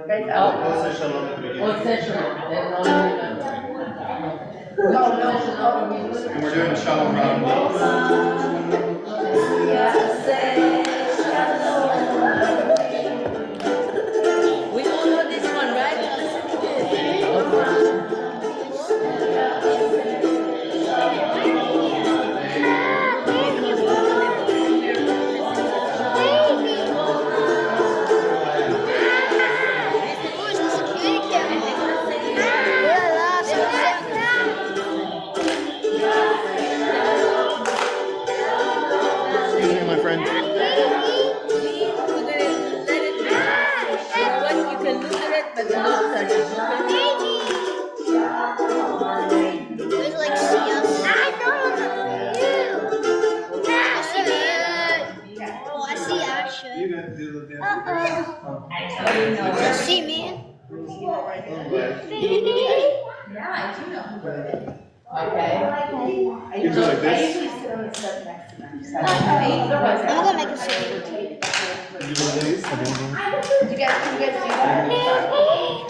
Or shalom at the beginning. Or session. And we're doing a shalom round. We all know this one, right? Excuse me, my friend. You can look at it, but not touch it. There's like see us. Oh, I see Asher. You guys do the dance. You see me? Okay. You do like this. I'm gonna make a scene. You do these.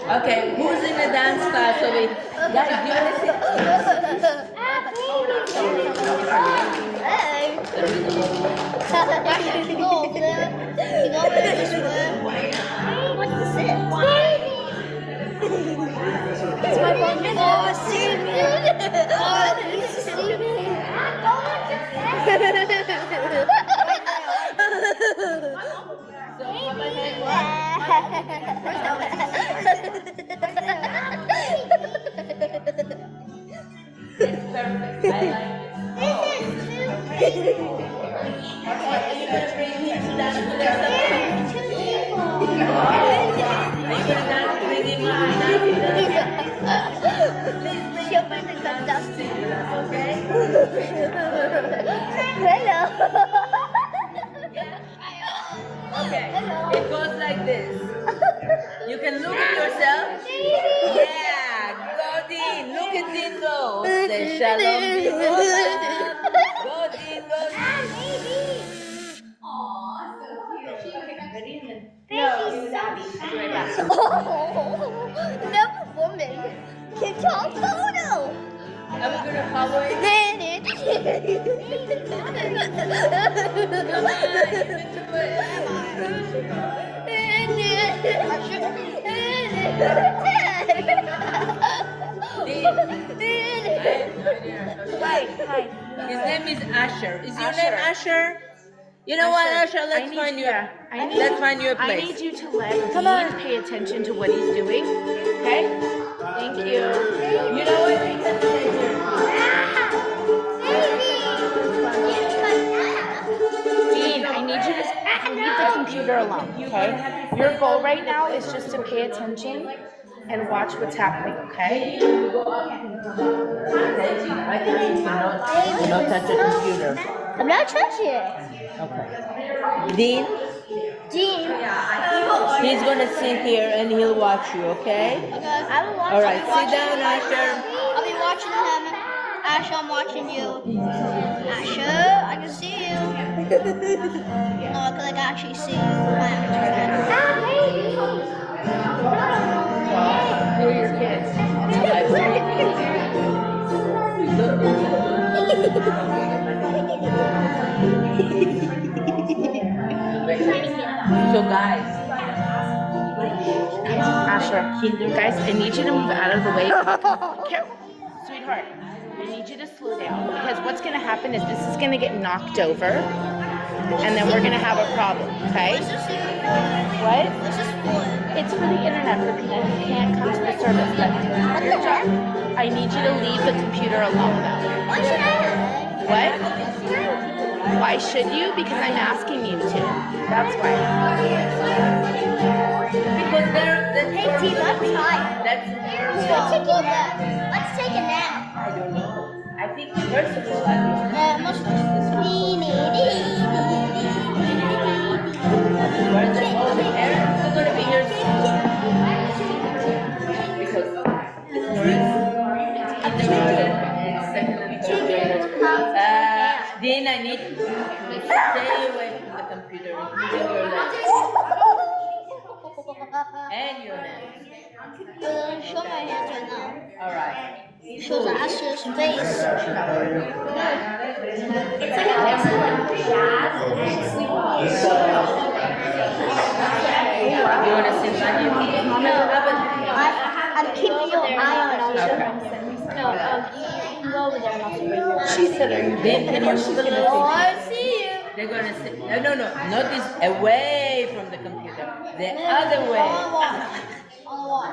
Okay, who's in the dance class over here? Guys, you want to see? What's this? It's my phone. Oh, see me. Oh, you see me. It's perfect. I like it. Are you going to bring him to dance with us? Are you going to dance with him? She'll bring the dust. Okay? Hello. Okay. It goes like this. You can look at yourself. Yeah. Go Dean. Look at Dean go. Say shalom Dean. Go Dean. Go Dean. Never woman can talk photo. Are we going to follow it? Hi. His name is Asher. Is your name Asher? You know what, Asher? Let's find you a I place. need you to let Dean pay attention to what he's doing. Okay? Thank you. You know what? We can stay here. Dean, I need you to leave the computer alone, okay? Your goal right now is just to pay attention and watch what's happening, okay? Do not touch the computer. I'm not touching it. Okay. Dean, Dean. he's gonna sit here and he'll watch you, okay? I will watch. All right, sit down, Asher. I'll be watching him. Asher, I'm watching you. Asher, I can see you. No, I can actually see you. My Who are your kids? So guys, Asher, guys, I need you to move out of the way. Careful. Sweetheart, I need you to slow down because what's going to happen is this is going to get knocked over and then we're going to have a problem, okay? What? It's for the internet for people who can't come to the service. But your job, I need you to leave the computer alone though. What? Why should you? Because I'm asking you to. That's why. because Hey, Team, I'm tired. that's Let's take a nap. I don't know. I think first of all, I where's the oh, the parents are gonna be here soon because the first kindergarten and second and third graders. Then I need to stay away from the computer, including your legs. And your hands. Show my hands right now. All right. Shows Asher's face. You want to sit by you? I'm keeping your eye on Asher. Okay. No, you can go over there and I'll see you. She said, "Are you Then can you move a little? Oh, I see you. They're gonna sit. No, not this away from the computer. The other On the way. wall. On the wall.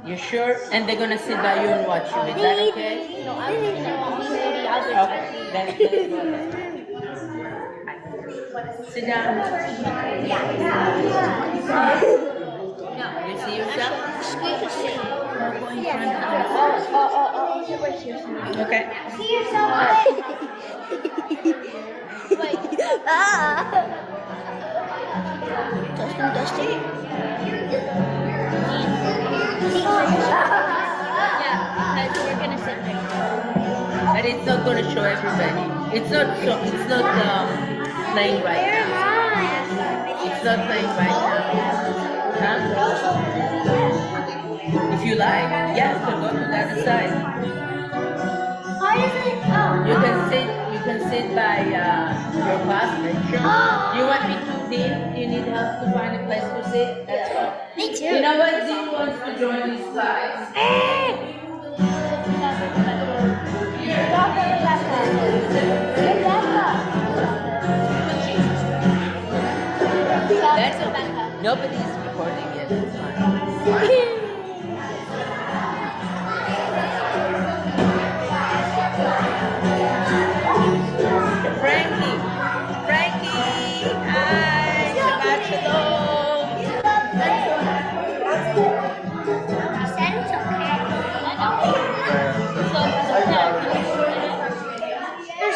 You sure? And they're gonna sit by you and watch you. Is that okay? No, I don't know. The other Okay. That's good. Sit down. You see yourself? Squeeze your seat. Okay. See yourself. Wait. Dustin. Yeah, because we're gonna sit right now. And it's not gonna show everybody. It's not playing right now. It's not playing right now. Huh? If you like, yes, we'll go to the other side. You can sit by your classmate. Sure. You want me to Dean? You need help to find a place to sit? That's fine. Me too. You know what? Dean wants to join this class. That's okay. Nobody's recording it. It's fine. Frankie, hi, Shabbat Shalom.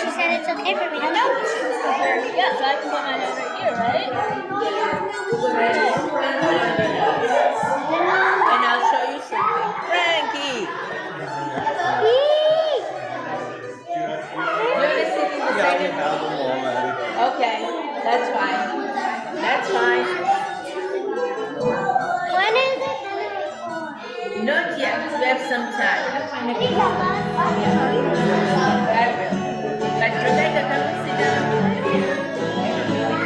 She said it's okay for me to know. Yeah, so I can put my hand right here, right? And I'll show you something. Frankie! You want to sit in the second? Okay, that's fine. That's fine. When is it? Not yet. We have some time. I will. But Rebecca, come and sit down.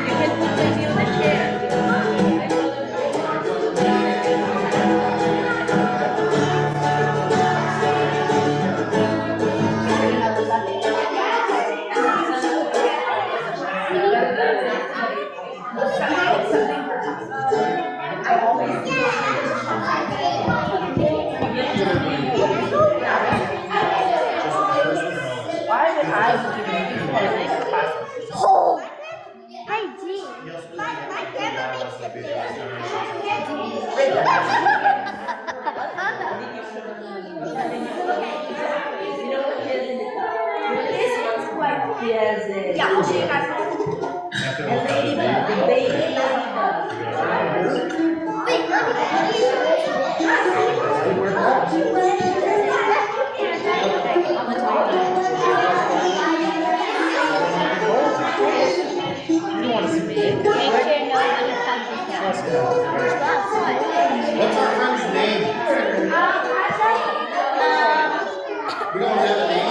You can put maybe on the chair. Why would I do classes? Oh, I did. My grandma makes it He has a... Yeah, I'll show you guys. A ladybug, the baby ladybug. Wait, You want to see me? What's our friend's name? We don't have a name?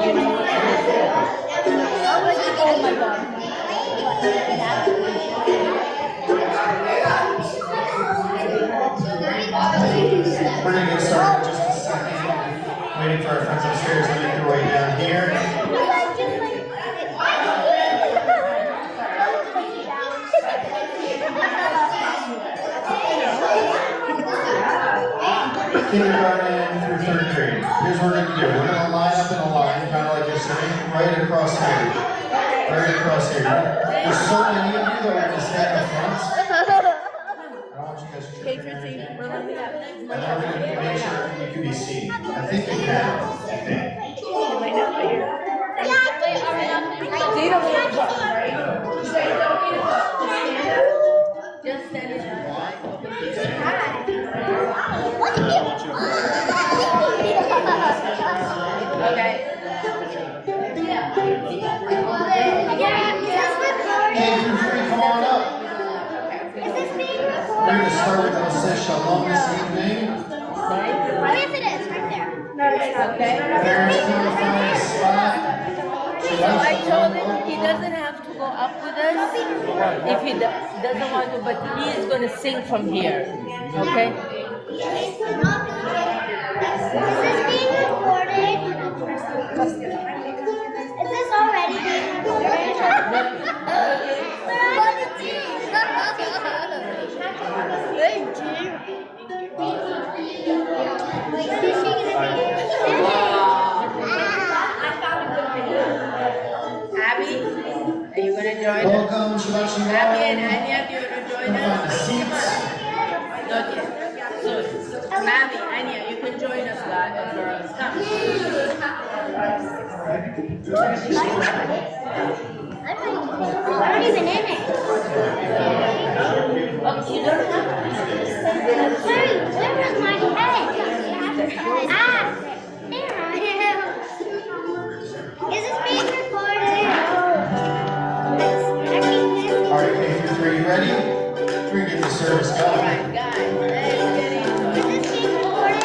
You know what's in it? Oh my god. We're gonna get started in just a second. Waiting for our friends upstairs to make their way down here. Kindergarten through third grade. Here's what we're gonna do. We're gonna line up in a line, kind of like you're sitting, right across here. Right across here. There's so many of you that are gonna stand up front. I don't want you guys to K-3, we're running up. and then we're gonna make sure you can be seen. I think you can. I think. You might not, but you're. Just stand in the line. Okay. K-3, come on up. We're gonna start with Jose Shalom this evening. Yes, it is, right there. Okay. Parents come find a spot. So I told him he doesn't have to go up with us if he doesn't want to, but he is going to sing from here. Okay? Is this being recorded? Is this already being recorded? Abby, are you going to join us? Welcome, Shabbat Shalom. Abby and Anya, do you want to join Come find the us? seats. Not yet. Soon. Abby, Anya, you can join us, girls. Come. I'm not even in it. Oh, you don't have to. Where is my head? Ah, there I am. Is this being recorded? All right, K-3, you ready? We're gonna get the service All going. right, guys, let's get into it. Is this being recorded?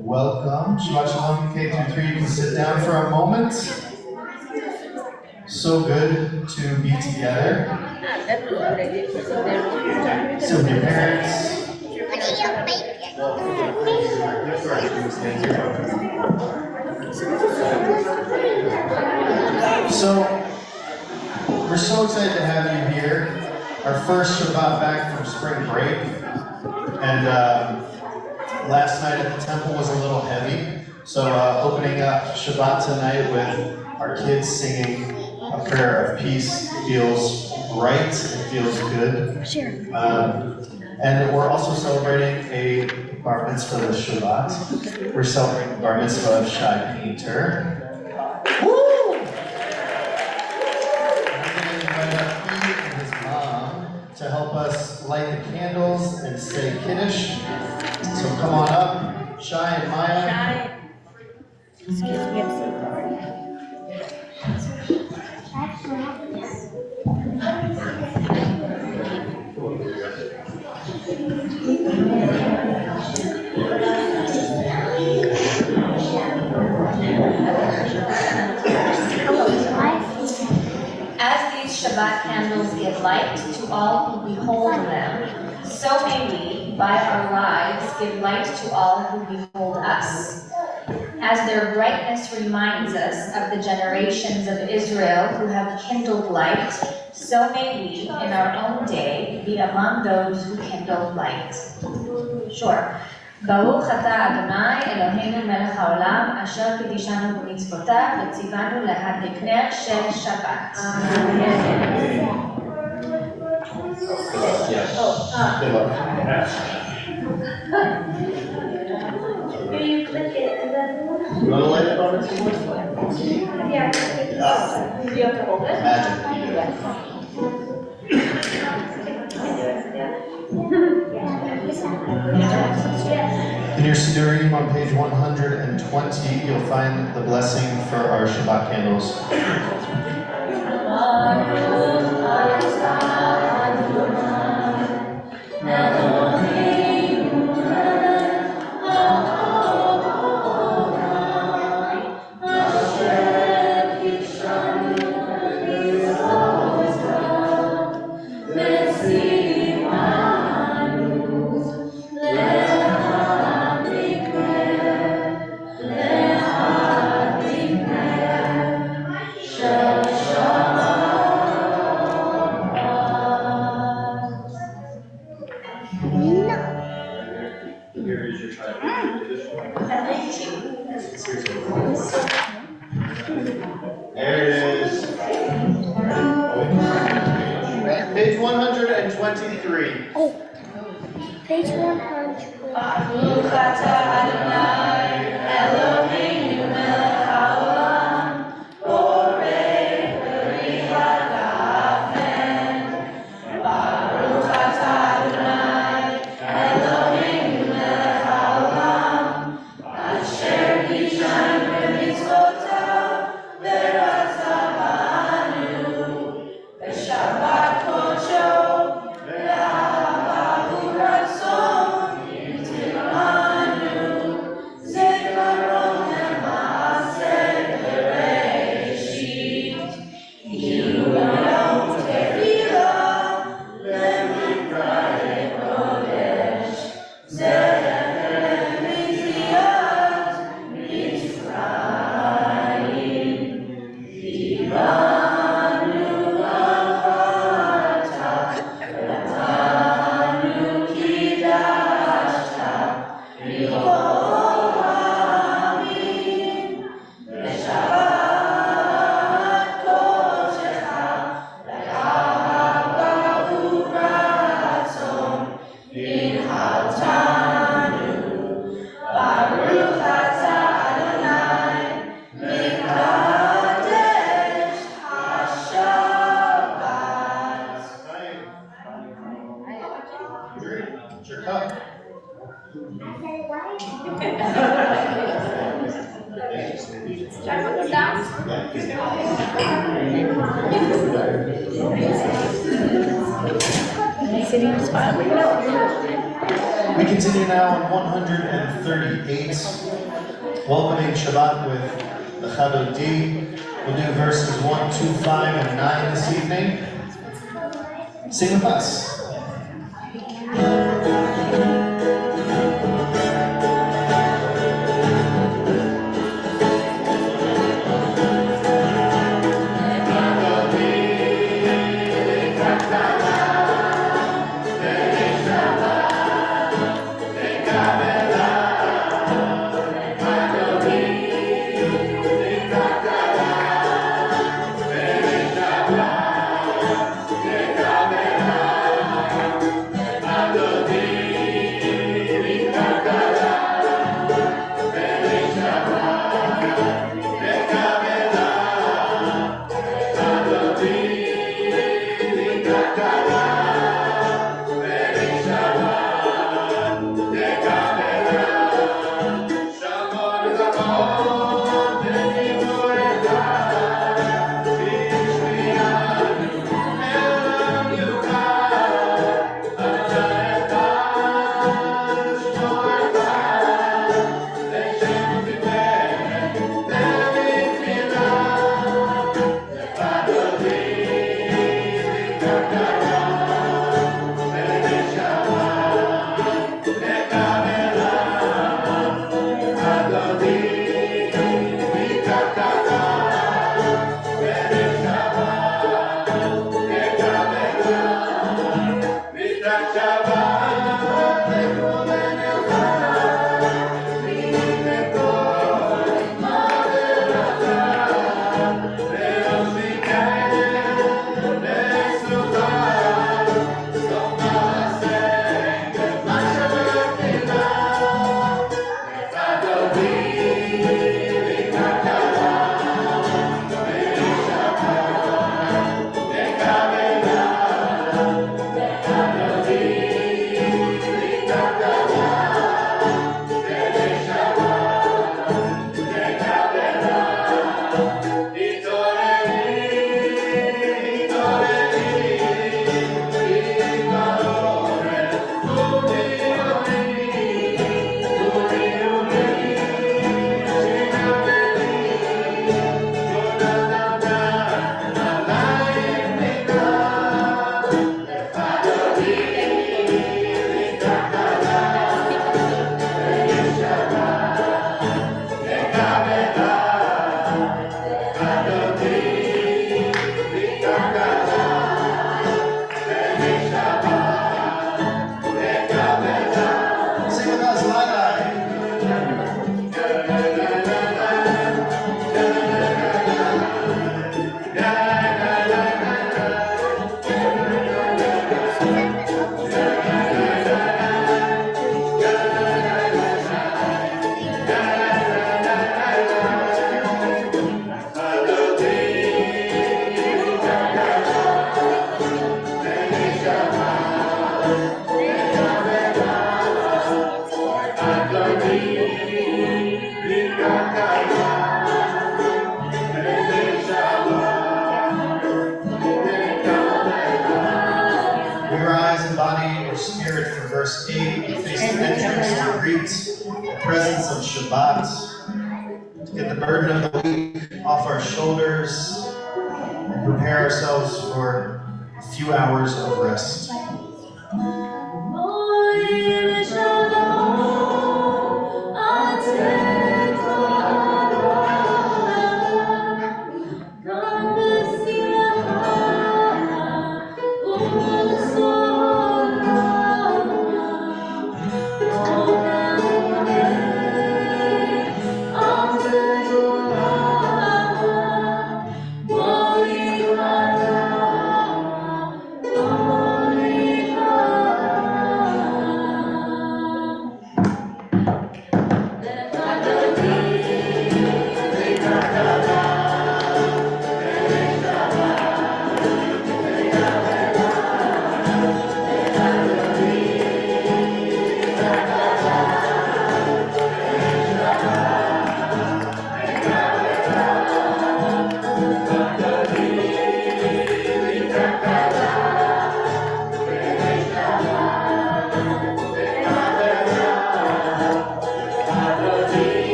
Welcome, Shabbat Shalom, K-3. You can sit down for a moment. So good to be together. That was what I did for Sunday. So your parents. So we're so excited to have you here. Our first Shabbat back from spring break. And last night at the temple was a little heavy. So opening up Shabbat tonight with our kids singing a prayer of peace feels right, it feels good. And we're also celebrating a bar mitzvah this Shabbat. We're celebrating the bar mitzvah of Shai Painter. Woo! I'm going to invite up and say Kiddush. So come on up, Shai and Maya. Shai. Excuse me, I'm so sorry. As these Shabbat candles give light to all who behold them, so may we, by our lives, give light to all who behold us. As their brightness reminds us of the generations of Israel who have kindled light, so may we, in our own day, be among those who kindle light. Sure. ברוך אתה אדוני אלוהינו מלך העולם אשר קידשנו במצוותיו וציוונו להדליק נר של שבת. You click it and then... You want to light it on the table? Yeah. You have to hold it? Magic, you do. In your Siddurim on page 120, you'll find the blessing for our Shabbat candles. There it is. Page 123. Oh, page 100. ברוך אתה אדוני אלוהינו מלך העולם בורא פרי הגפן. ברוך אתה אדוני אלוהינו מלך העולם אשר קידשנו במצוותיו ורצה בנו בשבת קודשו ואהבה ורצון יתירנו זיכרון למעשה בראשית כאילו יום תפילה למקראי קודש זכר למציאת מצרים קיבלנו אחת ונתנו קידשת מכל העמים בשבת קודשך לאהבה ורצון הנהלתנו ברוך אתה אדוני מקדש השבת. It's your cup. We continue now on 138, welcoming Shabbat with the Chabad. We'll do verses 1, 2, 5, and 9 this evening. Sing with us. Adonai verse 8, we face the entrance to greet the presence of Shabbat, to get the burden of the week off our shoulders, and prepare ourselves for a few hours of rest.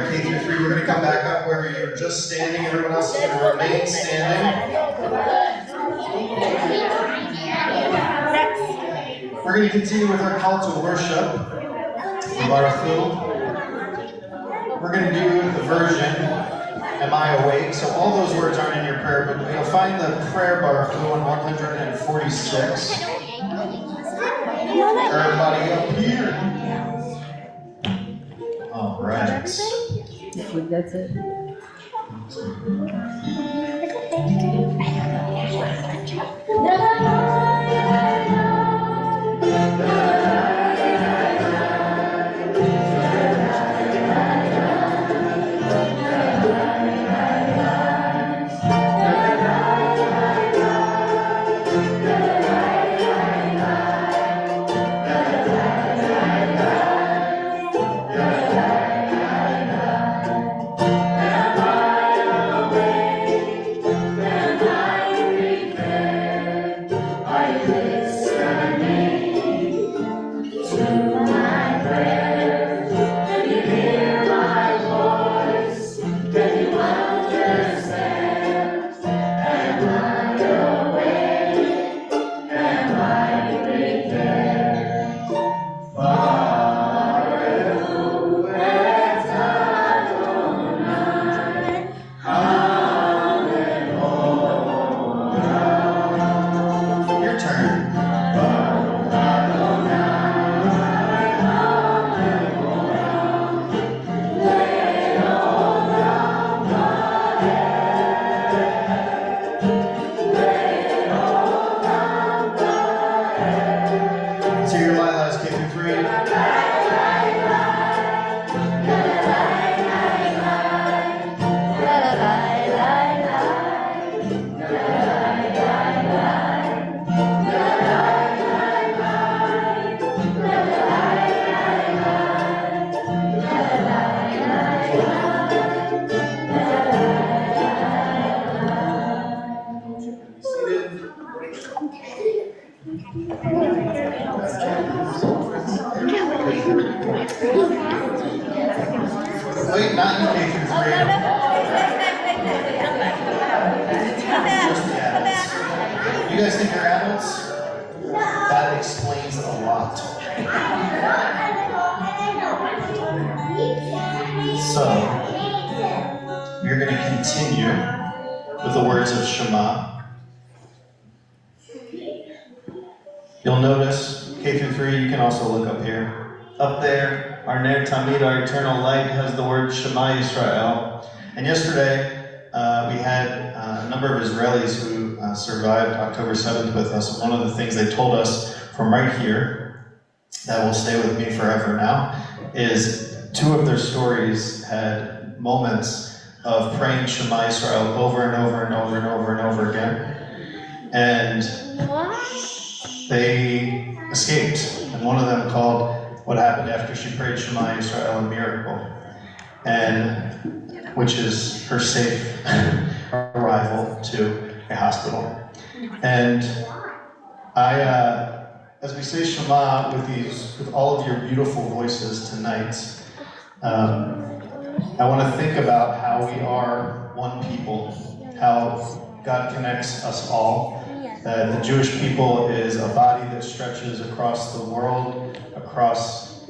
K-3, we're going to come back up where you're just standing. Everyone else is going to remain standing. We're going to continue with our call to worship, the Baruch. We're going to do the version, Am I Awake? So all those words aren't in your prayer, but you'll find the prayer Baruch on 146. Everybody up here. All right. That's it. Am I awake? Wait, not you K-3. Just the adults. You guys think you're adults? That explains a lot. So, we're going to continue with the words of Shema. You'll notice, K-3, you can also look up here. Up there, our Ner Tamid, our eternal light, has the word Shema Yisrael. And yesterday, we had a number of Israelis who survived October 7th with us. One of the things they told us from right here, that will stay with me forever now, is 2 of their stories had moments of praying Shema Yisrael over and over and over and over and over again. And they escaped. And one of them called what happened after she prayed Shema Yisrael a miracle. And which is her safe arrival to a hospital. And as we say Shema with all of your beautiful voices tonight, I want to think about how we are one people, how God connects us all. The Jewish people is a body that stretches across the world, across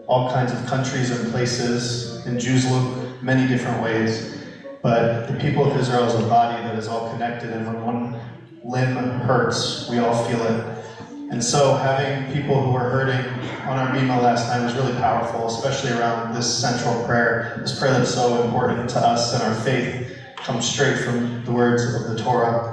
all kinds of countries and places, and Jews look many different ways. But the people of Israel is a body that is all connected, and when one limb hurts, we all feel it. And so having people who are hurting on our Bima last time was really powerful, especially around this central prayer, this prayer that's so important to us, and our faith comes straight from the words of the Torah.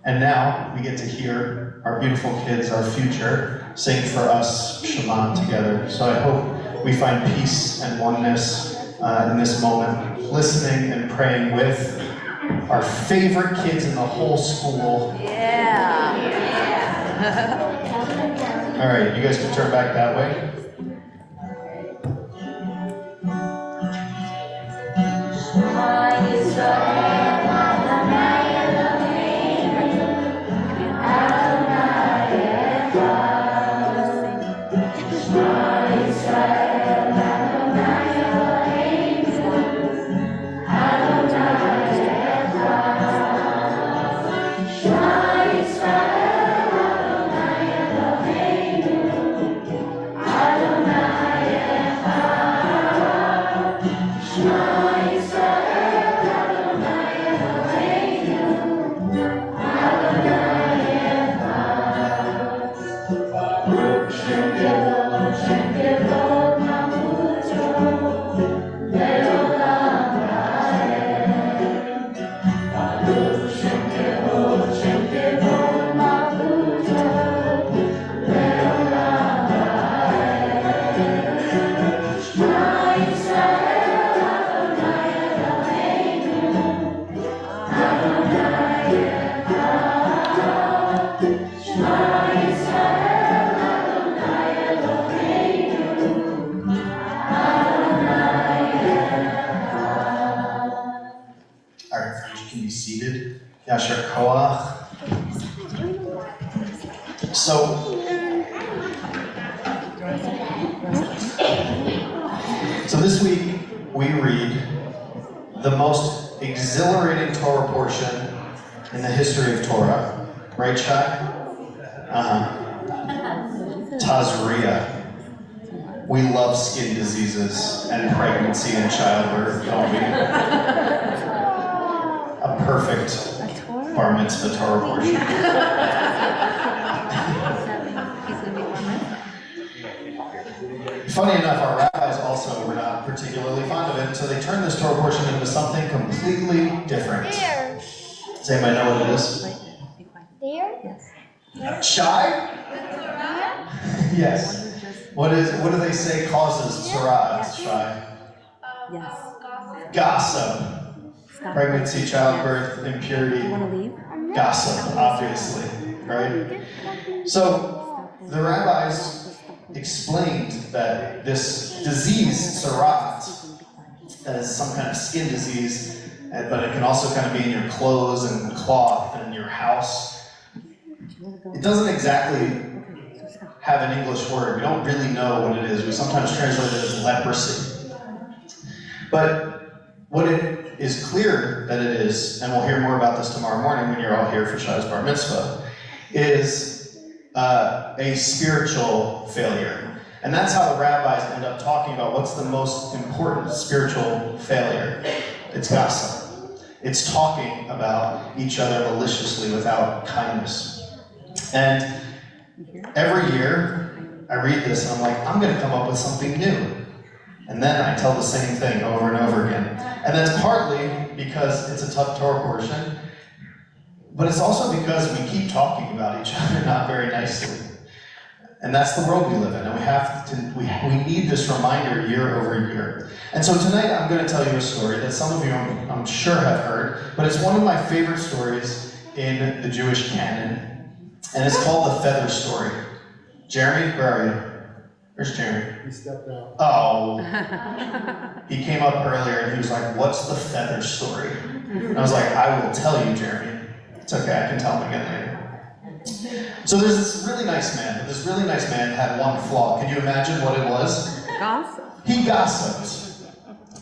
And now we get to hear our beautiful kids, our future, sing for us Shema together. So I hope we find peace and oneness in this moment, listening and praying with our favorite kids in the whole school. Yeah. All right, you guys can turn back that way. Yasher Koach. So this week we read the most exhilarating Torah portion in the history of Torah. Right, Shai? Tazria. We love skin diseases and pregnancy and childbirth, don't we? A perfect bar mitzvah Torah portion. Funny enough, our rabbis also were not particularly fond of it, so they turned this Torah portion into something completely different. Deer. Does anybody know what it is? Deer? Shy? Yes. What do they say causes tzara, Shy? Yes. Gossip. Pregnancy, childbirth, impurity. You want to leave? Gossip, obviously, right? So the rabbis explained that this disease, tzara, is some kind of skin disease, but it can also kind of be in your clothes and cloth and your house. It doesn't exactly have an English word. We don't really know what it is. We sometimes translate it as leprosy. But what it is clear that it is, and we'll hear more about this tomorrow morning when you're all here for Shai's Bar Mitzvah, is a spiritual failure. And that's how the rabbis end up talking about what's the most important spiritual failure. It's gossip. It's talking about each other maliciously without kindness. And every year, I read this and I'm like, I'm going to come up with something new. And then I tell the same thing over and over again. And that's partly because it's a tough Torah portion, but it's also because we keep talking about each other not very nicely. And that's the world we live in, and we have to, we need this reminder year over year. And so tonight I'm going to tell you a story that some of you I'm sure have heard, but it's one of my favorite stories in the Jewish canon, and it's called the feather story. Jeremy, where are you? Where's Jeremy? He stepped out. Oh. He came up earlier and he was like, what's the feather story? And I was like, I will tell you, Jeremy. It's okay, I can tell him again later. So there's this really nice man, and this really nice man had one flaw. Can you imagine what it was? Gossip. He gossiped.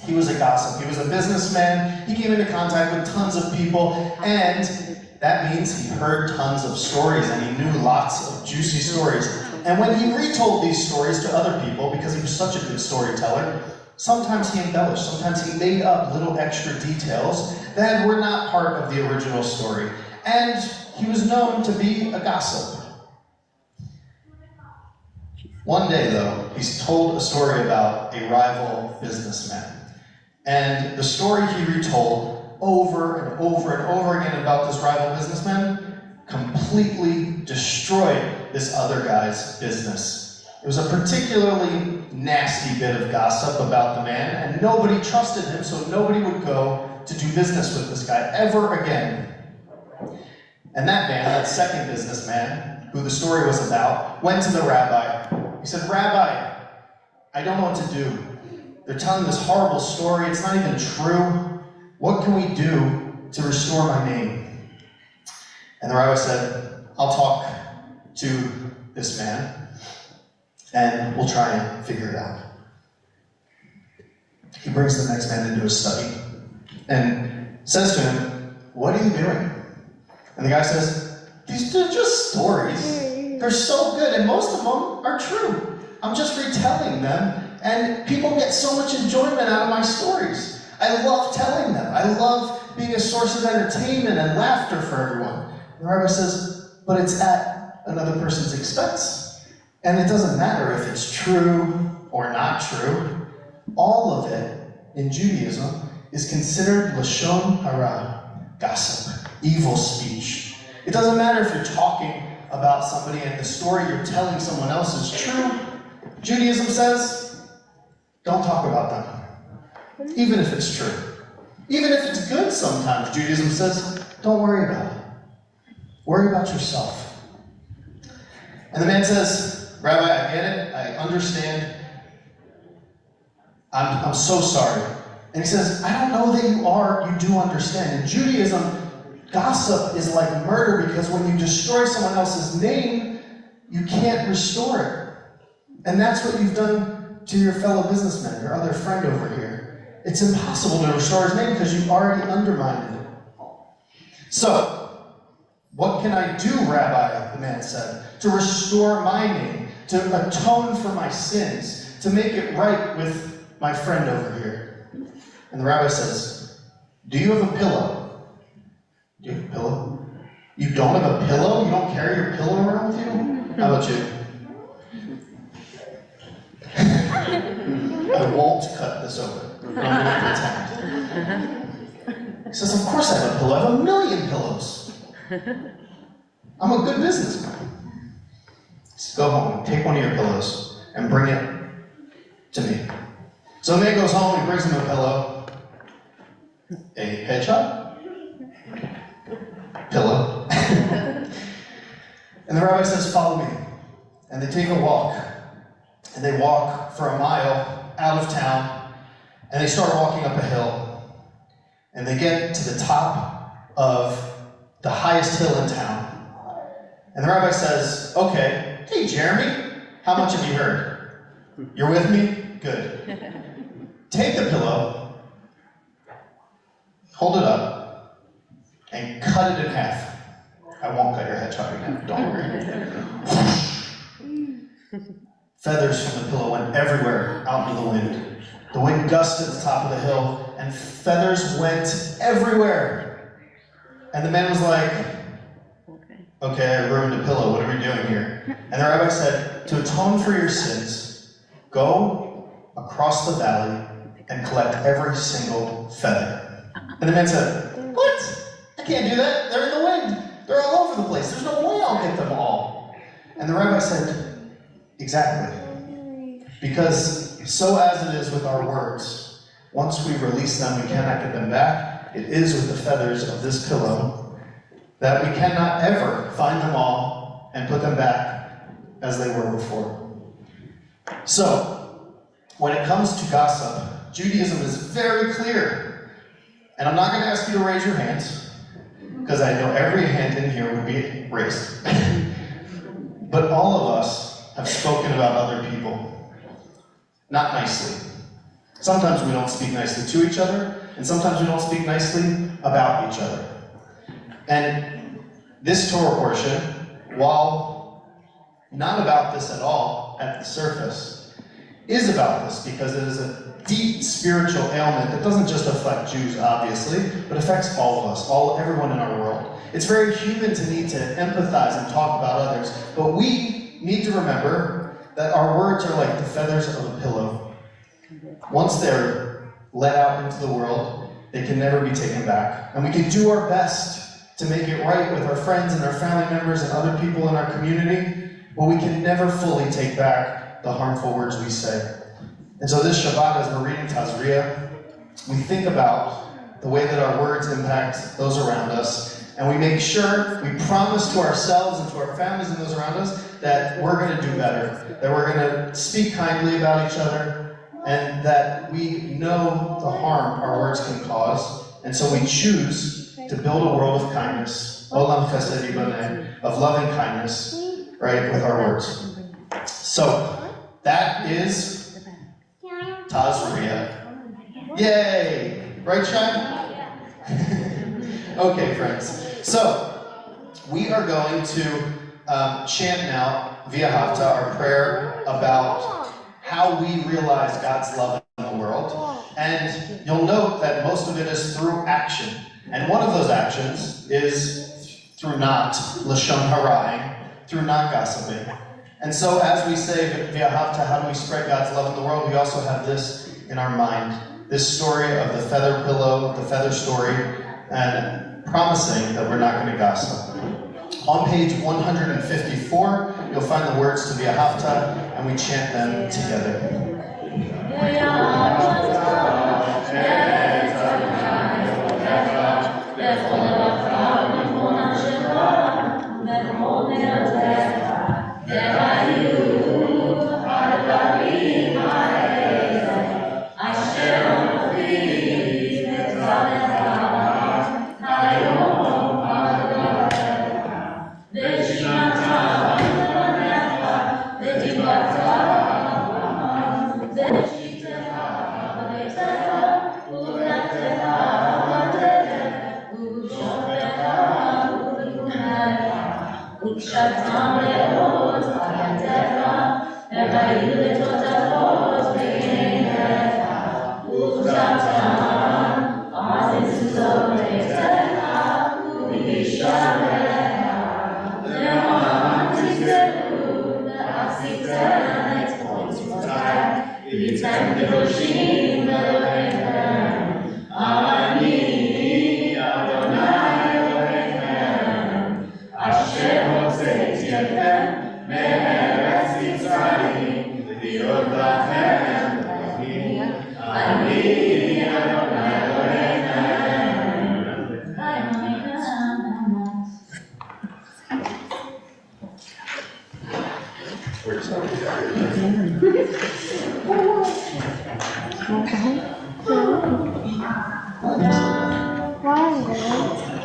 He was a gossip. He was a businessman. He came into contact with tons of people, and that means he heard tons of stories, and he knew lots of juicy stories. And when he retold these stories to other people, because he was such a good storyteller, sometimes he embellished, sometimes he made up little extra details that were not part of the original story. And he was known to be a gossip. One day, though, he's told a story about a rival businessman. And the story he retold over and over and over again about this rival businessman completely destroyed this other guy's business. It was a particularly nasty bit of gossip about the man, and nobody trusted him, so nobody would go to do business with this guy ever again. And that man, that second businessman, who the story was about, went to the rabbi. He said, Rabbi, I don't know what to do. They're telling this horrible story. It's not even true. What can we do to restore my name? And the rabbi said, I'll talk to this man, and we'll try and figure it out. He brings the next man into his study and says to him, what are you doing? And the guy says, these are just stories. They're so good, and most of them are true. I'm just retelling them, and people get so much enjoyment out of my stories. I love telling them. I love being a source of entertainment and laughter for everyone. The rabbi says, but it's at another person's expense. And it doesn't matter if it's true or not true. All of it in Judaism is considered lashon hara, gossip, evil speech. It doesn't matter if you're talking about somebody and the story you're telling someone else is true. Judaism says, don't talk about them, even if it's true. Even if it's good sometimes, Judaism says, don't worry about it. Worry about yourself. And the man says, Rabbi, I get it, I understand. I'm so sorry. And he says, I don't know that you do understand. In Judaism, gossip is like murder because when you destroy someone else's name, you can't restore it. And that's what you've done to your fellow businessman, your other friend over here. It's impossible to restore his name because you've already undermined it. So, what can I do, Rabbi, the man said, to restore my name, to atone for my sins, to make it right with my friend over here? And the rabbi says, do you have a pillow? Do you have a pillow? You don't have a pillow? You don't carry your pillow around with you? How about you? I won't cut this open. I'm going to pretend. He says, of course I have a pillow. I have 1 million pillows. I'm a good businessman. He says, go home, take one of your pillows, and bring it to me. So the man goes home, he brings him a pillow, a headshot, pillow. And the rabbi says, follow me. And they take a walk. And they walk for a mile out of town. And they start walking up a hill. And they get to the top of the highest hill in town. And the rabbi says, okay, hey Jeremy, How much have you heard? You're with me? Good. Take the pillow, hold it up, and cut it in half. I won't cut your hedgehog in half, don't worry. Feathers from the pillow went everywhere out into the wind. The wind gusted at the top of the hill, and feathers went everywhere. And the man was like, okay, I ruined a pillow, what are we doing here? And the rabbi said, to atone for your sins, go across the valley and collect every single feather. And the man said, what? I can't do that, they're in the wind. They're all over the place, there's no way I'll get them all. And the rabbi said, exactly. Because so as it is with our words, once we release them, we cannot get them back. It is with the feathers of this pillow that we cannot ever find them all and put them back as they were before. So, when it comes to gossip, Judaism is very clear. And I'm not going to ask you to raise your hands, because I know every hand in here would be raised. But all of us have spoken about other people. Not nicely. Sometimes we don't speak nicely to each other, and sometimes we don't speak nicely about each other. And this Torah portion, while not about this at all at the surface, is about this because it is a deep spiritual ailment that doesn't just affect Jews, obviously, but affects all of us, everyone in our world. It's very human to need to empathize and talk about others, but we need to remember that our words are like the feathers of a pillow. Once they're let out into the world, they can never be taken back. And we can do our best to make it right with our friends and our family members and other people in our community, but we can never fully take back the harmful words we say. And so this Shabbat, as we're reading Tazria, we think about the way that our words impact those around us, and we make sure, we promise to ourselves and to our families and those around us that we're going to do better, that we're going to speak kindly about each other, and that we know the harm our words can cause, and so we choose to build a world of kindness, olam chesed yibaneh, of loving kindness, right, with our words. So, that is Tazria. Yay! Right, Shai? Okay, friends. So, we are going to chant now, Via Hafta, our prayer about how we realize God's love in the world. And you'll note that most of it is through action. And one of those actions is through not lashon harai, through not gossiping. And so as we say Via Hafta, how do we spread God's love in the world, we also have this in our mind. This story of the feather pillow, the feather story, and promising that we're not going to gossip. On page 154, you'll find the words to Via Hafta, and we chant them together.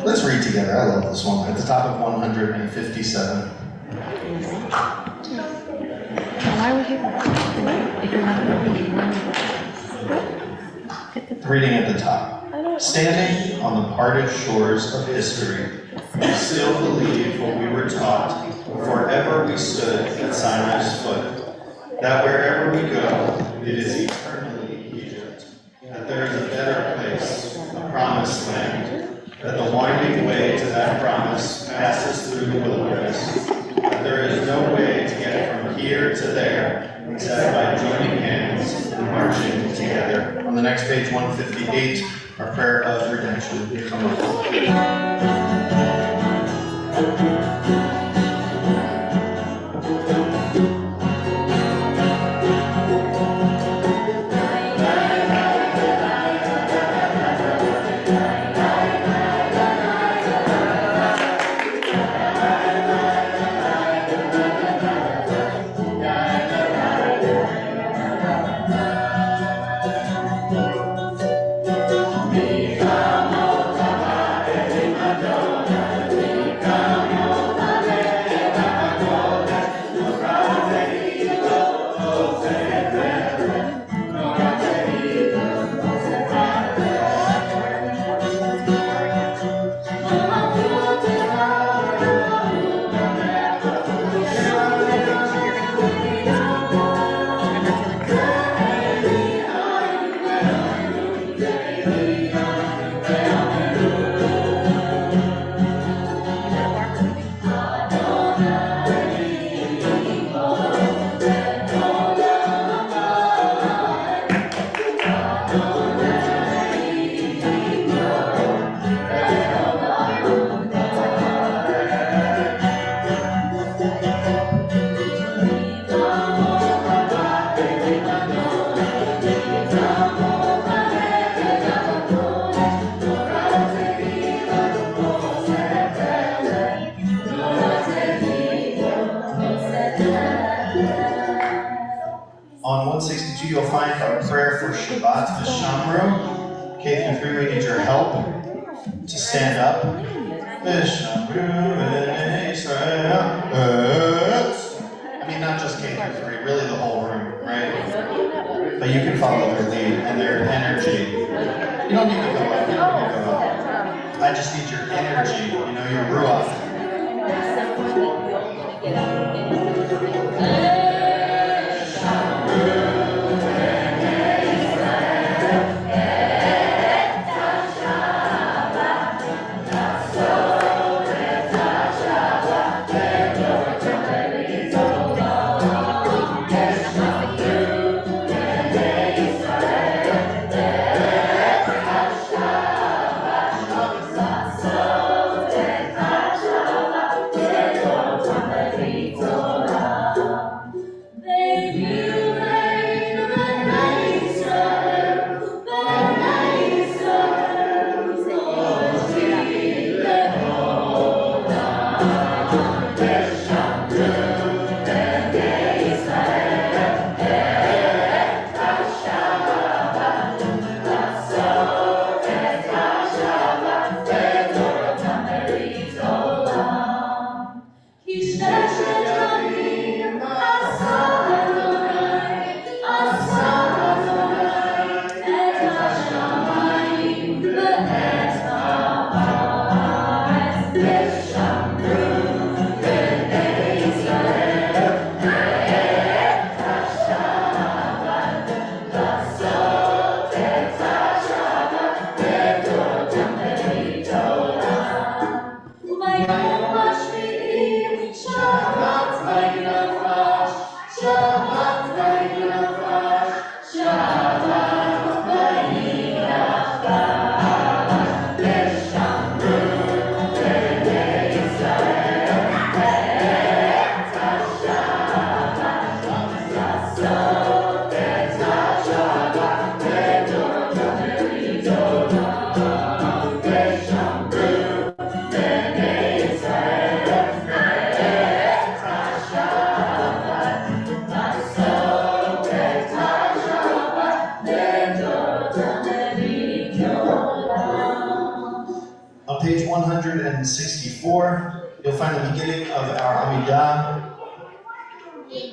Let's read together. I love this one. At the top of 157. Why are we here? If you're not Reading at the top. Standing on the parted shores of history, we still believe what we were taught before ever we stood at Sinai's foot, that wherever we go, it is eternally Egypt, that there is a better place, a promised land, that the winding way to that promise passes through the wilderness, that there is no way to get from here to there except by joining hands and marching together. On the next page, 158, our prayer of redemption. Come on. On 162, you'll find our prayer for Shabbat V'Shamru. K-3, we need your help to stand up. V'Shamru V'Israel. I mean, not just K-3, really the whole room, right? But you can follow their lead and their energy. You don't need to go up, you don't need to go up. I just need your energy, you know, your ruach. Page 164, you'll find the beginning of our Amidah.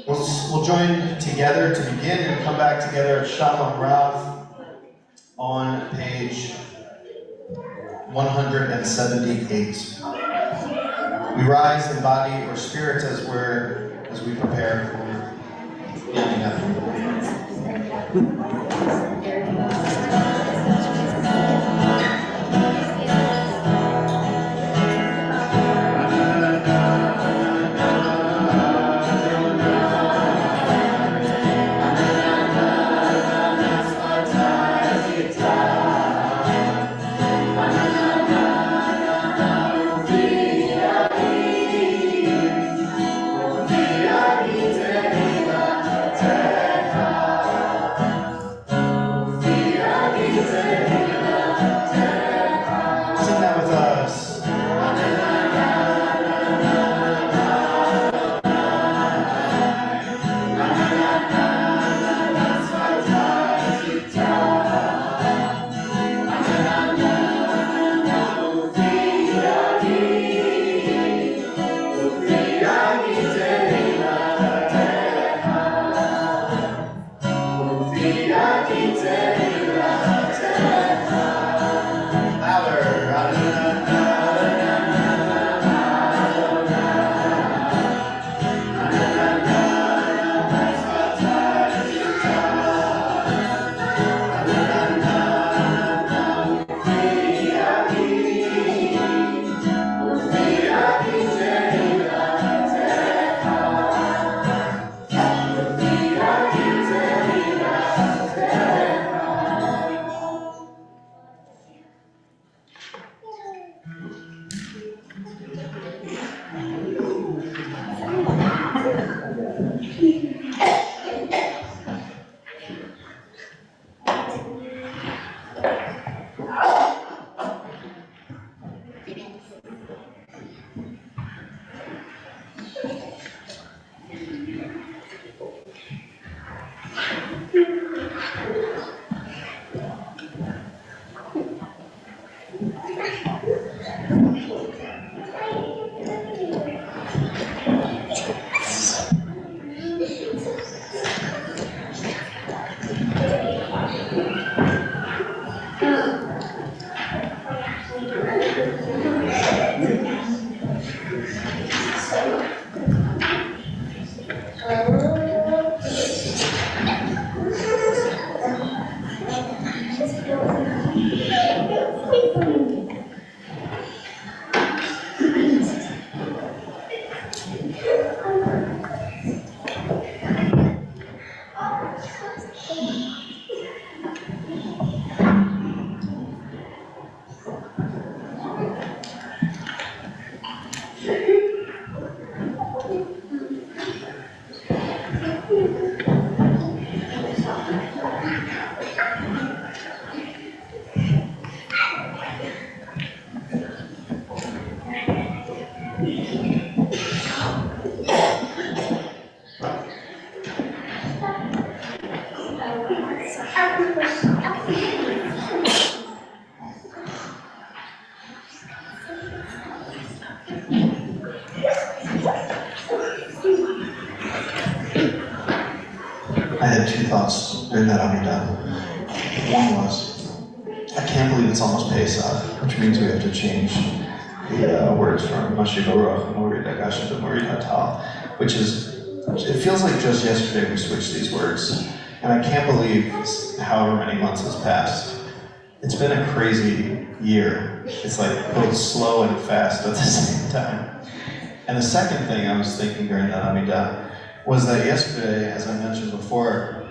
We'll we'll join together to begin and come back together at Shalom Rav on page 178. We rise in body or spirit as we prepare for Yom Sing that with us. I had two thoughts during that Amidah. One was, I can't believe it's almost Pesach, which means we have to change the words from Mashiach Morid Agash to Morid Hatal, which is, it feels like just yesterday we switched these words, and I can't believe however many months has passed. It's been a crazy year. It's like both slow and fast at the same time. And the second thing I was thinking during that Amidah was that yesterday, as I mentioned before,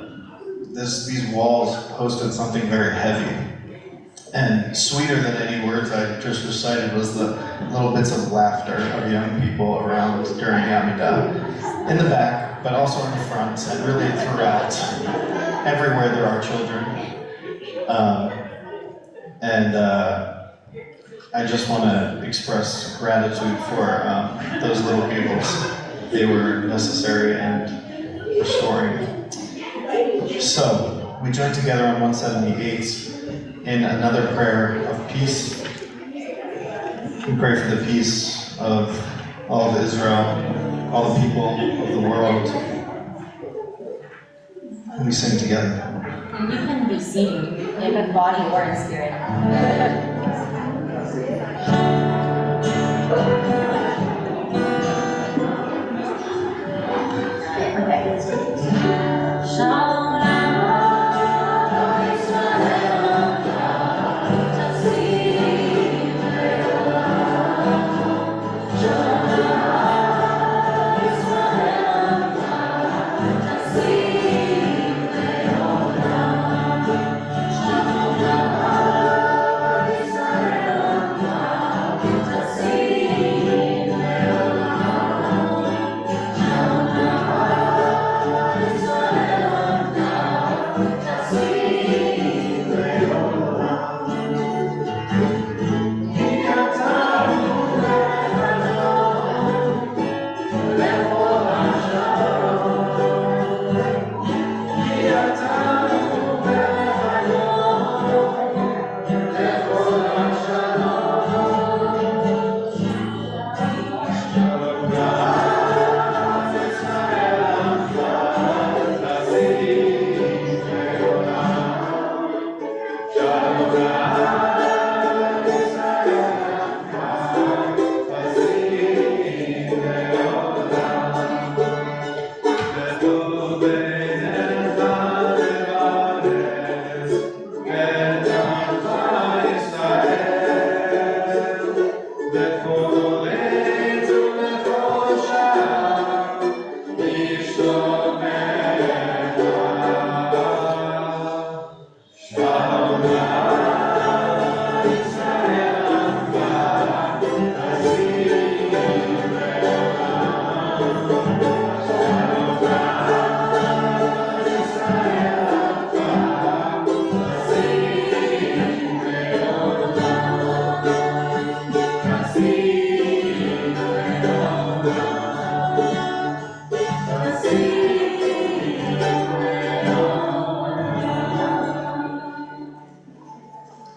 these walls hosted something very heavy. And sweeter than any words I just recited was the little bits of laughter of young people around during the Amidah. In the back, but also in the front, and really throughout. Everywhere there are children. I just want to express gratitude for those little giggles. They were necessary and restoring. So, we join together on 178 in another prayer of peace. We pray for the peace of all of Israel, all the people of the world, and we sing together. And you can be seated, in body or in spirit.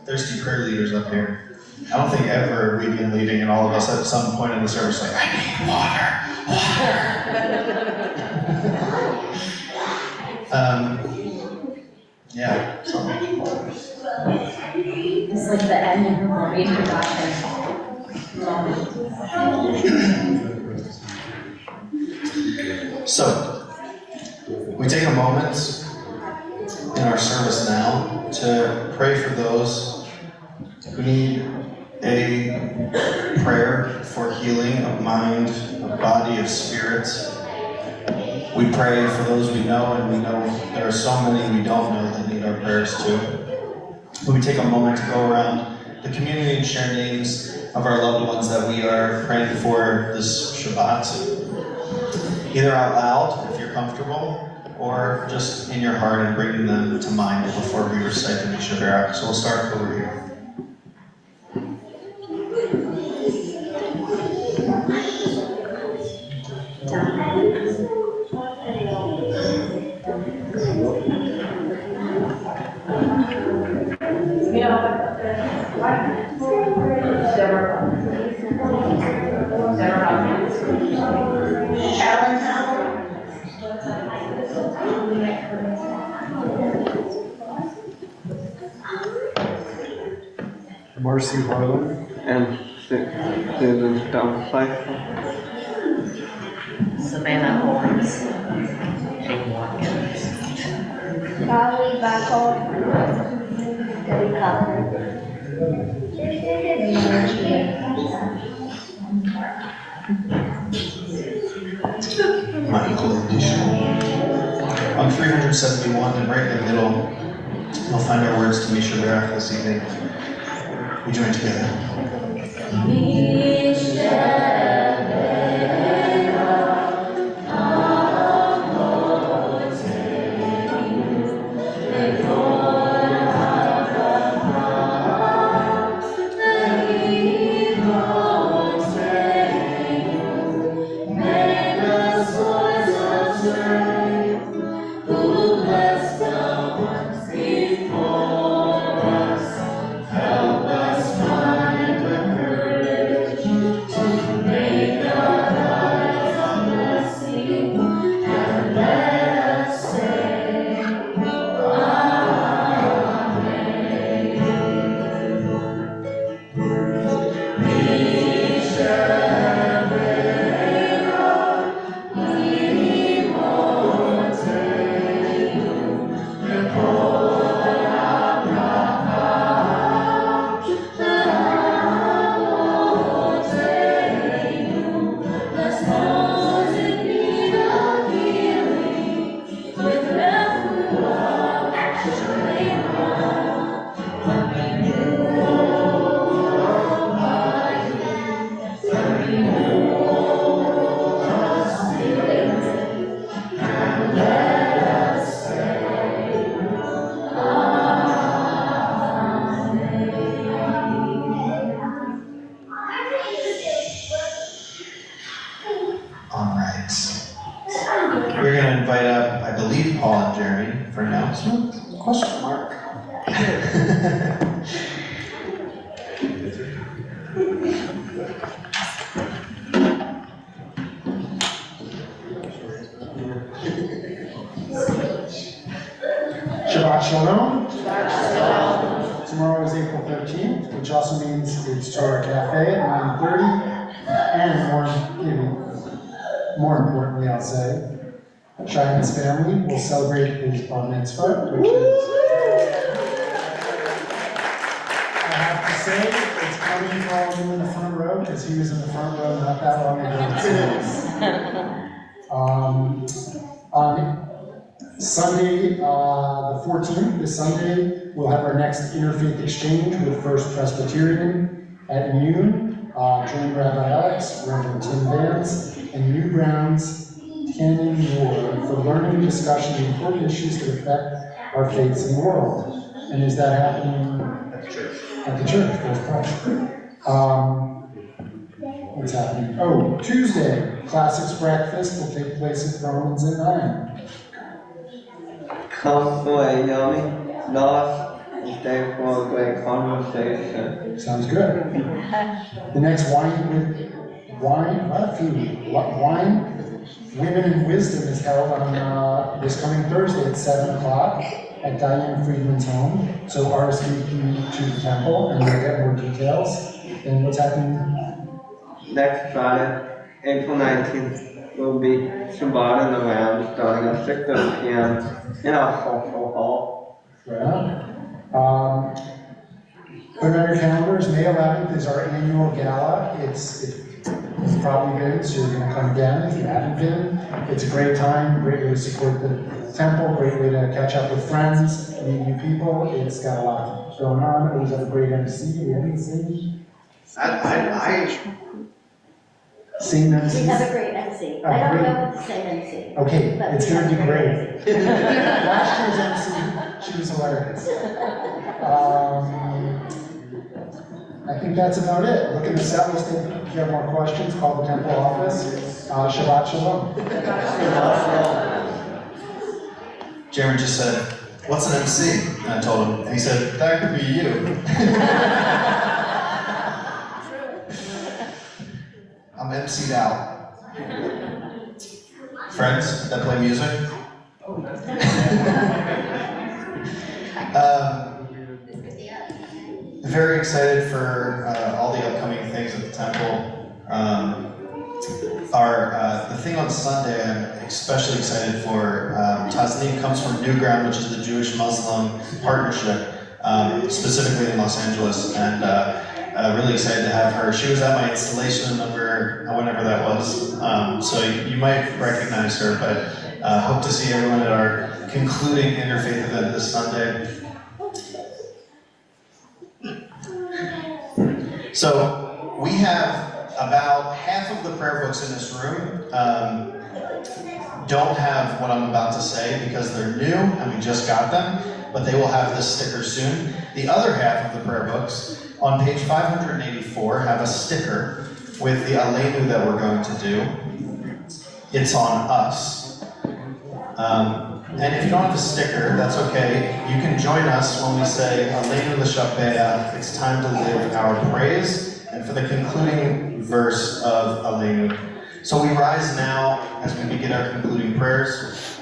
Thirsty prayer leaders up here. I don't think ever we've been leading, and all of us at some point in the service like, I need water. Yeah. It's like the end of the reintroduction. So, we take a moment in our service now to pray for those who need a prayer for healing of mind, of body, of spirit. We pray for those we know, and we know there are so many we don't know that need our prayers too. But we take a moment to go around the community and share names of our loved ones that we are praying for this Shabbat. Either out loud, if you're comfortable, or just in your heart and bringing them to mind before we recite the Shabbat. So we'll start over here. Marcy Harlan and Susan Downside. Savannah Owens, Jane Watkins, Charlie Bacall. Debbie Copper, Michael Edition. On 371, and right in the middle, we'll find our words to Misha Berach this evening. We join together. for announcement? Question mark. Shabbat Shalom. Tomorrow is April 13th, which also means it's Torah Cafe at 9:30. And more importantly, I'll say, Shai and his family will celebrate his bar mitzvah, which is, I have to say, it's coming for all of you in the front row, because he was in the front row not that long ago. On Sunday, the 14th, this Sunday, we'll have our next interfaith exchange with First Presbyterian at noon. Join Rabbi Alex, Reverend Tim Vance, and New Brown's Canyon Moore for learning, discussion, and important issues that affect our faiths in the world. And is that happening at the church? At the church, First Pres. What's happening? Oh, Tuesday, Classics Breakfast will take place at Romans at 9. Come for a yummy, lost, and stay for a great conversation. Sounds good. The next wine, Women in Wisdom is held on this coming Thursday at 7 o'clock at Diane Friedman's home. So RSVP to the temple and you'll get more details. And what's happening? Next Friday, April 19th, will be Shabbat in the Round, starting at 6:30 p.m. in our social hall. Right on. Put it on your calendars, May 11th is our annual gala. It's probably been, so you're gonna come again if you haven't been. It's a great time, great way to support the temple, great way to catch up with friends, meet new people. It's got a lot going on. Always have a great MC. We haven't seen. Sing them. We have a great MC. I don't know if it's the same MC. Okay, but it's we gonna have be a great. Last year's MC, she was hilarious. I think that's about it. Look at the set list. If you have more questions, call the temple office. Shabbat Shalom. Jeremy just said, "What's an MC?" And I told him, and he said, "That could be you." I'm MC'd out. Friends that play music. Very excited for all the upcoming things at the temple. The thing on Sunday I'm especially excited for. Tasneem comes from New Ground, which is the Jewish-Muslim partnership, specifically in Los Angeles, and really excited to have her. She was at my installation number, whenever that was, so you might recognize her, but hope to see everyone at our concluding interfaith event this Sunday. So we have about half of the prayer books in this room don't have what I'm about to say because they're new and we just got them, but they will have this sticker soon. The other half of the prayer books on page 584 have a sticker with the Aleinu that we're going to do. It's on us. And if you don't have a sticker, that's okay. You can join us when we say Aleinu l'shabbeach, it's time to live our praise, and for the concluding verse of Aleinu. So we rise now as we begin our concluding prayers.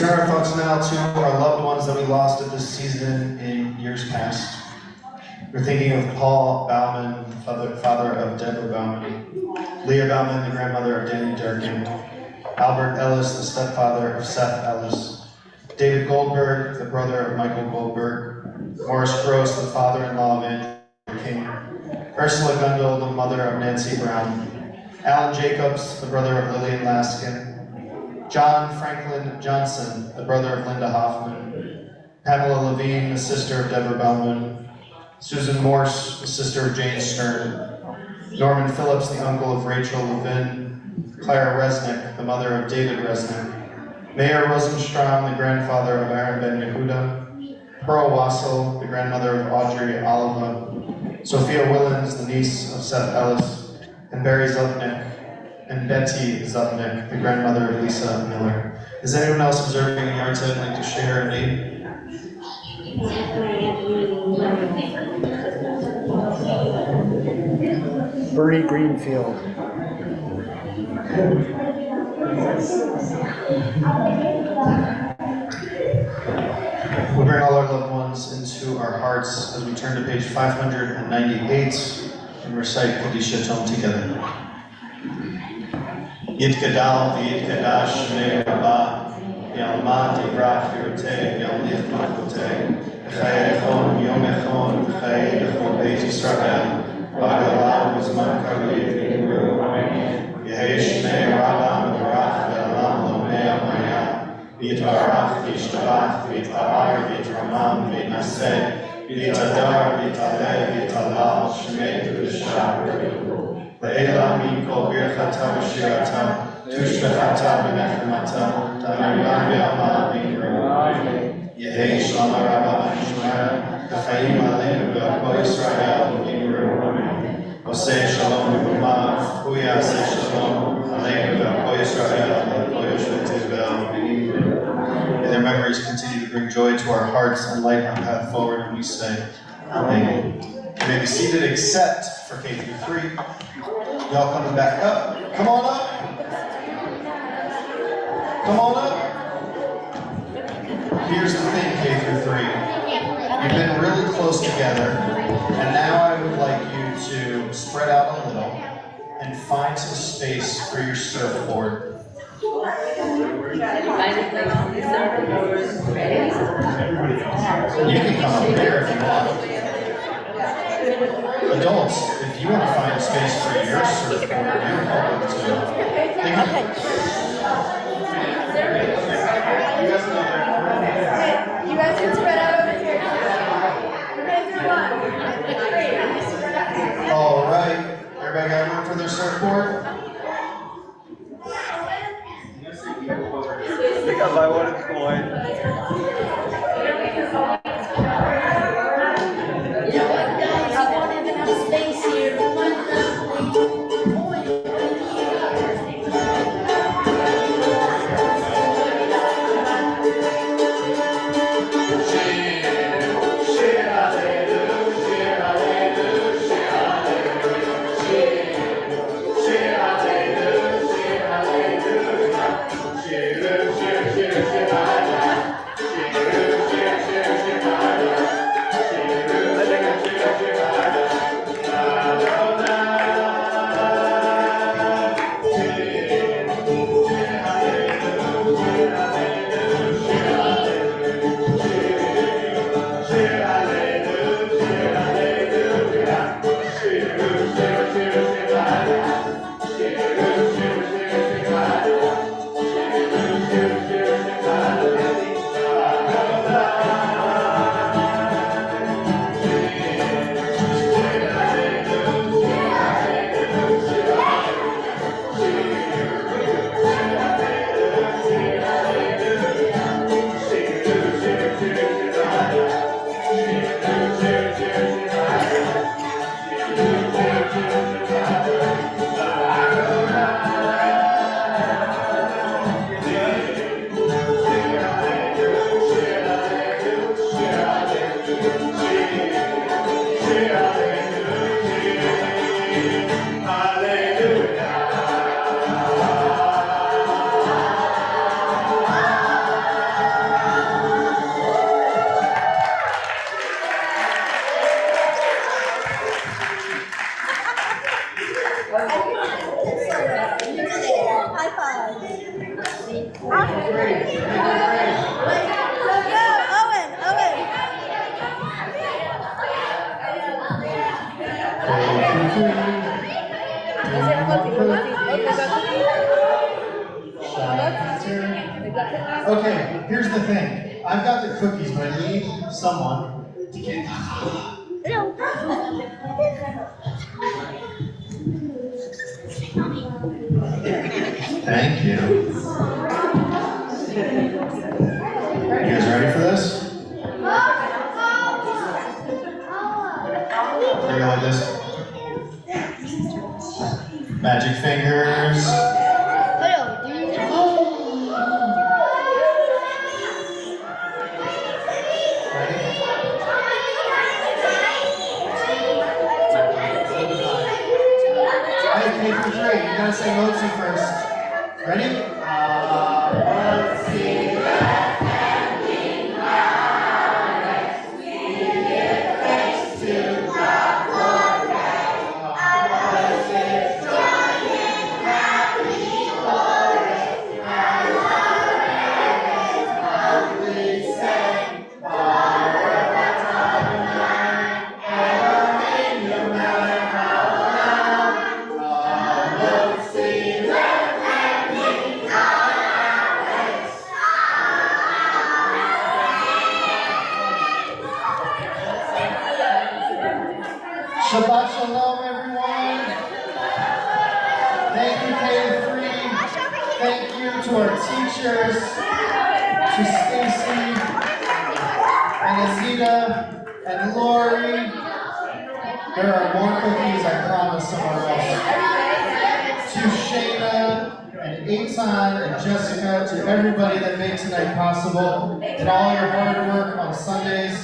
turn our thoughts now to our loved ones that we lost at this season in years past. We're thinking of Paul Bauman, father of Deborah Bauman, Leah Bauman, the grandmother of Danny Durkin, Albert Ellis, the stepfather of Seth Ellis, David Goldberg, the brother of Michael Goldberg, Morris Gross, the father-in-law of Andrew King, Ursula Gundel, the mother of Nancy Brown, Alan Jacobs, the brother of Lillian Laskin, John Franklin Johnson, the brother of Linda Hoffman, Pamela Levine, the sister of Deborah Bauman, Susan Morse, the sister of Jane Stern, Norman Phillips, the uncle of Rachel Levin, Clara Resnick, the mother of David Resnick, Mayor Rosenstrom, the grandfather of Aaron Ben Yehuda, Pearl Wassel, the grandmother of Audrey Oliva, Sophia Willens, the niece of Seth Ellis, and Barry Zupnick, and Betty Zupnick, the grandmother of Lisa Miller. Is anyone else observing a yard sale like to share a name? Bernie Greenfield. We bring all our loved ones into our hearts as we turn to page 598 and recite Kaddish Tome together. Yitgadal v'yitgadash shmei Rabbah, v'yalmad yivrach v'yoteh, v'yamlich malkoteh, v'chayei echon v'yom echon, v'chayei b'chol beit Yisrael, v'agalam v'zman karev v'yimru, Yehei shmei Rabbah v'barach v'alam lomei amaya, v'yitvarach v'yishtabach v'yit'ar v'yitramam v'yitnaseh, v'yitadar v'yitaleh v'yitalal shmei v'yishah v'yitru. Le'ela mikol birchata v'shirata, tushbechata v'nechemata, ta'aryam v'yama v'yimru. Yehei shlama Rabbah v'yishmael, v'chayim aleinu v'akol Yisrael v'yimru. Oseh shalom v'rumav, hu yaseh shalom, aleinu v'akol Yisrael v'akol yoshvet Israel v'yimru. May their memories continue to bring joy to our hearts and light our path forward, and we say, Amen. You may be seated except for K-3. Y'all coming back up? Come on up. Come on up. Here's the thing, K-3. You've been really close together, and now I would like you to spread out a little and find some space for your surfboard. You can come up here if you want. Adults, if you want to find a space for your surfboard, you're welcome to. You guys can spread out over here. All right. Everybody got room for their surfboard? I think I might want to join. Space here. High five. Okay, here's the thing. I've got the cookies, but I need someone to get. Thank you. You guys ready for this? There you go like this. Magic fingers. Hey, K-3, you gotta say Motsi first. Ready? Motsi, and harvest. We give thanks to God for that. Harvest is joyous, happy, glorious, and harvest we sing. Shabbat shalom, everyone. Thank you, K-3. Thank you to our teachers, to Stacy, and Azita, and Lori. There are more cookies, I promise, somewhere else. To Shayna, and Eitan, and Jessica, to everybody that made tonight possible, and all your hard work on Sundays.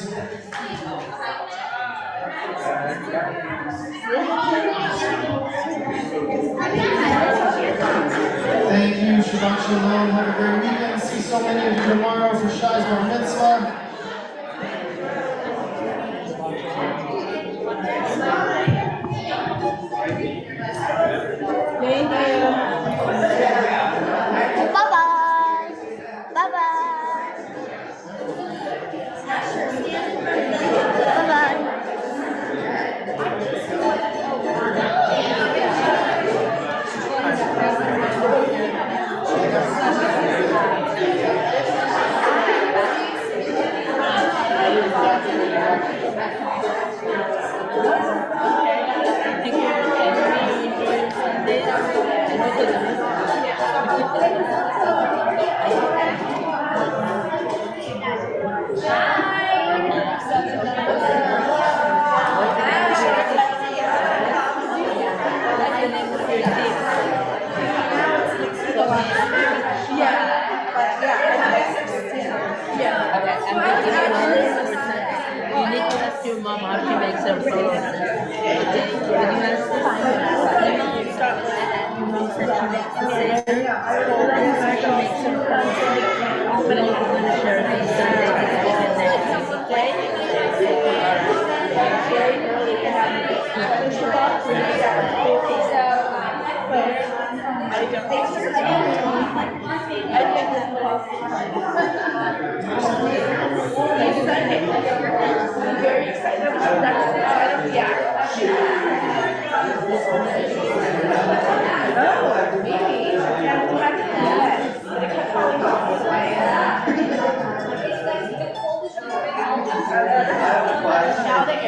Thank you, Shabbat Shalom, have a great weekend. See so many of you tomorrow for Shai's Bar Mitzvah. Thank you. Bye-bye. Bye-bye. Bye-bye. Your mom how she makes her food. Your mom said she makes the same. She makes her food. But I'm going to share these Sunday with next, okay? Very early to have I'm very excited about that. Oh, maybe. Now that